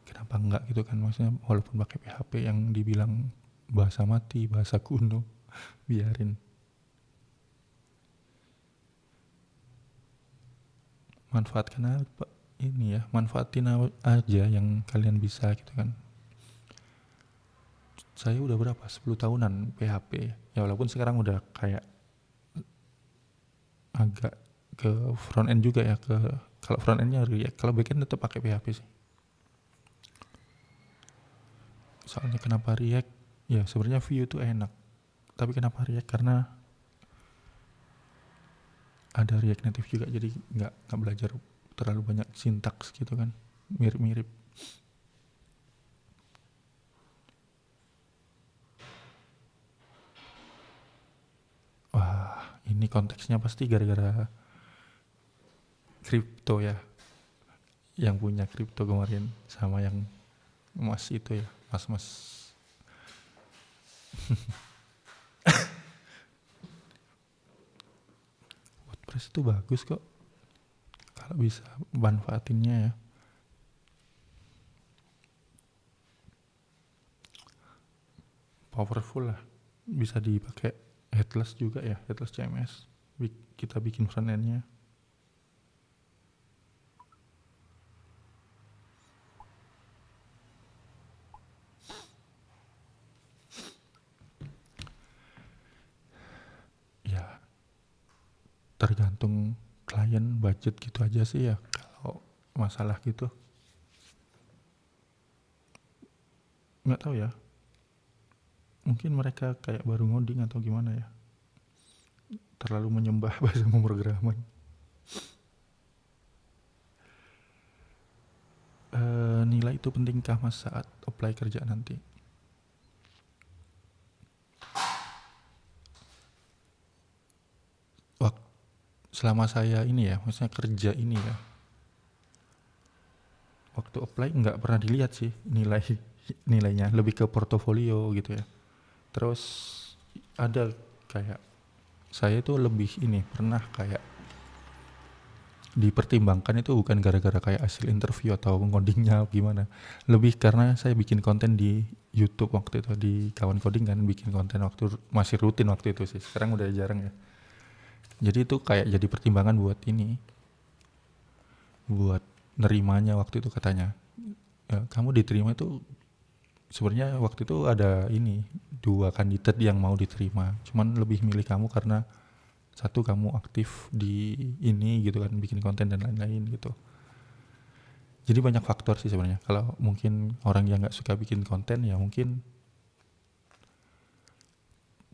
kenapa enggak gitu kan, maksudnya walaupun pakai PHP yang dibilang bahasa mati, bahasa kuno, biarin. Manfaatkan apa ini ya, manfaatin aja yang kalian bisa gitu kan. Saya udah berapa, 10 tahunan PHP ya, walaupun sekarang udah kayak agak ke front end juga ya, kalau front endnya React, kalau back end tetap pakai PHP sih. Soalnya kenapa React? Ya sebenarnya Vue itu enak, tapi kenapa React? Karena ada React Native juga, jadi nggak belajar terlalu banyak sintaks gitu kan, mirip-mirip. Wah, ini konteksnya pasti gara-gara kripto ya, yang punya kripto kemarin sama yang mas itu ya, mas WordPress itu bagus kok kalau bisa manfaatinnya ya. Powerful lah, bisa dipakai headless juga ya, headless CMS. Kita bikin front end-nya. Ya, tergantung klien, budget gitu aja sih ya kalau masalah gitu. Nggak tahu ya, mungkin mereka kayak baru ngoding atau gimana ya, terlalu menyembah bahasa pemrograman. Nilai itu pentingkah mas saat apply kerja nanti? Selama saya ini ya, maksudnya kerja ini ya, waktu apply nggak pernah dilihat sih nilainya, lebih ke portofolio gitu ya. Terus ada kayak, saya itu lebih ini pernah kayak dipertimbangkan itu bukan gara-gara kayak hasil interview atau ngodingnya gimana, lebih karena saya bikin konten di YouTube waktu itu, di Kawan Coding kan, bikin konten waktu masih rutin waktu itu sih, sekarang udah jarang ya. Jadi itu kayak jadi pertimbangan buat ini, buat nerimanya waktu itu katanya. Ya, kamu diterima itu sebenarnya waktu itu ada ini 2 kandidat yang mau diterima. Cuman lebih milih kamu karena satu, kamu aktif di ini gitu kan, bikin konten dan lain-lain gitu. Jadi banyak faktor sih sebenarnya. Kalau mungkin orang yang nggak suka bikin konten ya mungkin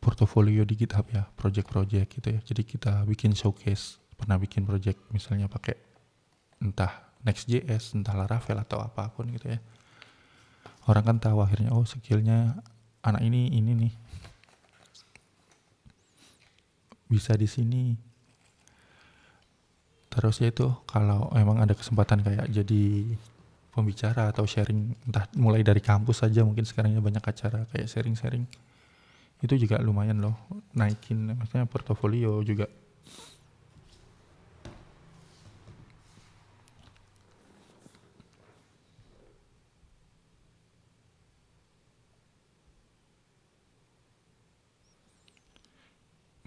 portofolio di GitHub ya, project-project gitu ya. Jadi kita bikin showcase, pernah bikin project misalnya pakai entah Next.js, entah Laravel atau apapun gitu ya. Orang kan tahu akhirnya, oh skillnya anak ini nih, bisa di sini. Terus ya itu kalau emang ada kesempatan kayak jadi pembicara atau sharing, entah mulai dari kampus saja, mungkin sekarang ya banyak acara kayak sharing-sharing, itu juga lumayan loh, naikin maksudnya portofolio juga.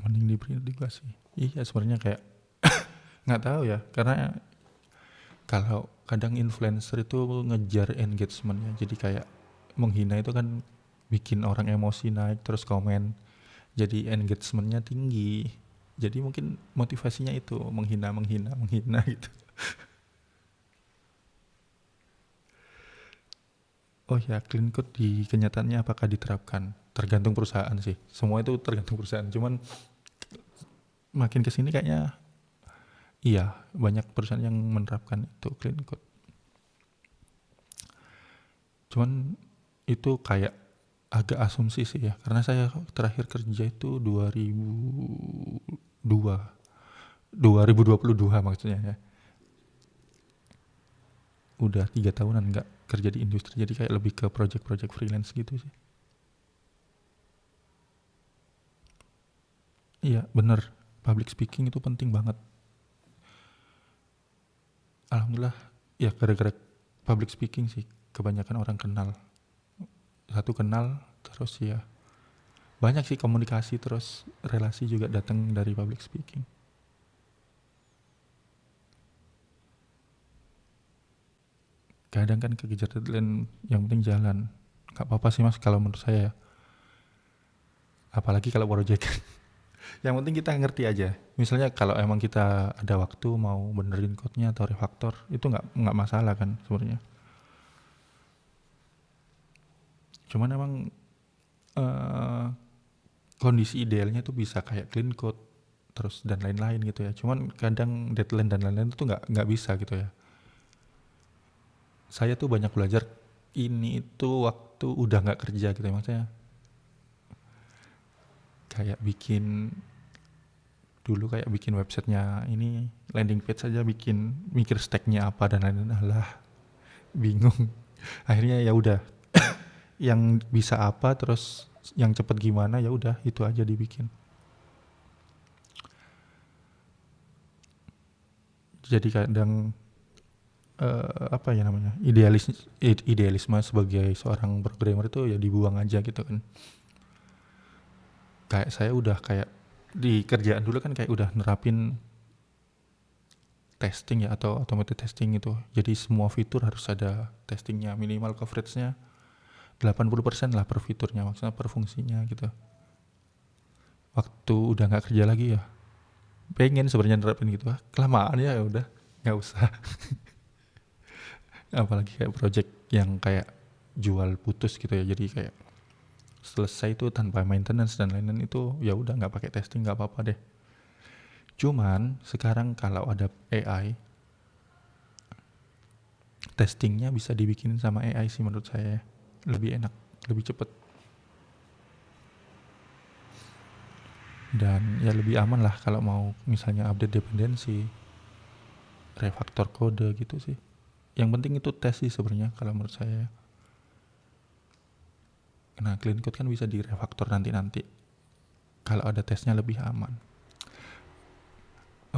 Mending diberi juga sih. Iya sebenarnya kayak nggak tahu ya, karena kalau kadang influencer itu ngejar engagementnya, jadi kayak menghina itu kan bikin orang emosi naik, terus komen, jadi engagementnya tinggi. Jadi mungkin motivasinya itu menghina gitu. Oh ya, clean code di kenyataannya apakah diterapkan? Tergantung perusahaan sih. Semua itu tergantung perusahaan. Cuman makin kesini kayaknya iya, banyak perusahaan yang menerapkan itu clean code. Cuman itu kayak agak asumsi sih ya, karena saya terakhir kerja itu 2022 maksudnya ya. Udah 3 tahunan nggak kerja di industri, jadi kayak lebih ke project-project freelance gitu sih. Iya bener, public speaking itu penting banget. Alhamdulillah ya, gara-gara public speaking sih kebanyakan orang kenal. Satu kenal, terus ya banyak sih komunikasi, terus relasi juga datang dari public speaking. Kadang kan kekejar deadline, yang penting jalan. Gak apa-apa sih mas kalau menurut saya ya. Apalagi kalau project. Yang penting kita ngerti aja. Misalnya kalau emang kita ada waktu mau benerin code-nya atau refaktor, itu nggak masalah kan sebenarnya. Cuman emang kondisi idealnya tuh bisa kayak clean code terus dan lain-lain gitu ya. Cuman kadang deadline dan lain-lain itu nggak bisa gitu ya. Saya tuh banyak belajar ini itu waktu udah nggak kerja gitu ya, maksudnya kayak dulu kayak bikin websitenya ini, landing page saja bikin, mikir stacknya apa dan lain-lain, alah bingung. Akhirnya ya udah yang bisa apa, terus yang cepet gimana, ya udah itu aja dibikin. Jadi kadang apa ya namanya, idealisme sebagai seorang programmer itu ya dibuang aja gitu kan. Kayak saya udah kayak di kerjaan dulu kan kayak udah nerapin testing ya, atau automated testing itu. Jadi semua fitur harus ada testingnya, minimal coveragenya 80% lah per fiturnya, maksudnya per fungsinya gitu. Waktu udah nggak kerja lagi ya pengen sebenarnya nerapin gitu, kelamaan ya udah nggak usah. Apalagi kayak project yang kayak jual putus gitu ya, jadi kayak selesai itu tanpa maintenance dan lain-lain, itu ya udah nggak pakai testing, nggak apa-apa deh. Cuman sekarang kalau ada AI, testingnya bisa dibikinin sama AI sih menurut saya, lebih enak, lebih cepet, dan ya lebih aman lah kalau mau misalnya update dependensi, refaktor kode gitu sih. Yang penting itu tes sih sebenarnya kalau menurut saya. Nah clean code kan bisa direfaktor nanti kalau ada tesnya, lebih aman.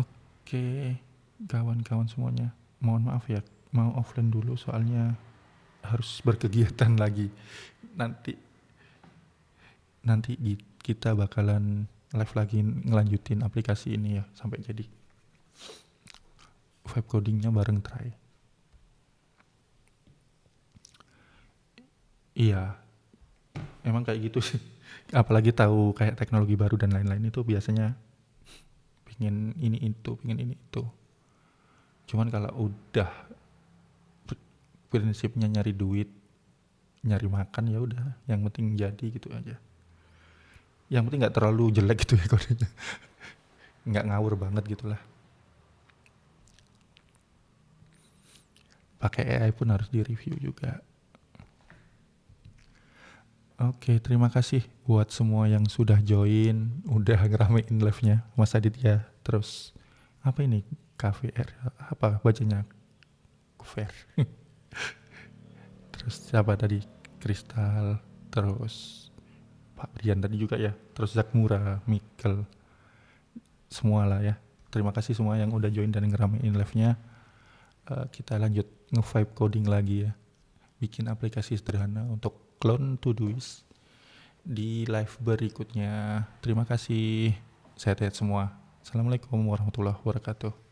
Oke kawan-kawan semuanya, mohon maaf ya mau offline dulu soalnya harus berkegiatan lagi. Nanti kita bakalan live lagi ngelanjutin aplikasi ini ya sampai jadi. Vibe codingnya bareng try. Iya emang kayak gitu sih. Apalagi tahu kayak teknologi baru dan lain-lain itu biasanya pingin ini itu. Cuman kalau udah prinsipnya nyari duit, nyari makan, ya udah, yang penting jadi gitu aja. Yang penting nggak terlalu jelek gitu ya kodenya, nggak ngawur banget gitulah. Pakai AI pun harus direview juga. Oke, terima kasih buat semua yang sudah join, udah ngeramein live-nya. Mas Aditya, terus apa ini? KVR, apa bacanya? KVR. Terus siapa tadi? Kristal, terus Pak Brian tadi juga ya, terus Zakmura, Mikel, semua lah ya. Terima kasih semua yang udah join dan ngeramein live-nya. Kita lanjut nge-vibe coding lagi ya. Bikin aplikasi sederhana untuk clone Todoist di live berikutnya. Terima kasih. Sehat-sehat semua. Assalamualaikum warahmatullahi wabarakatuh.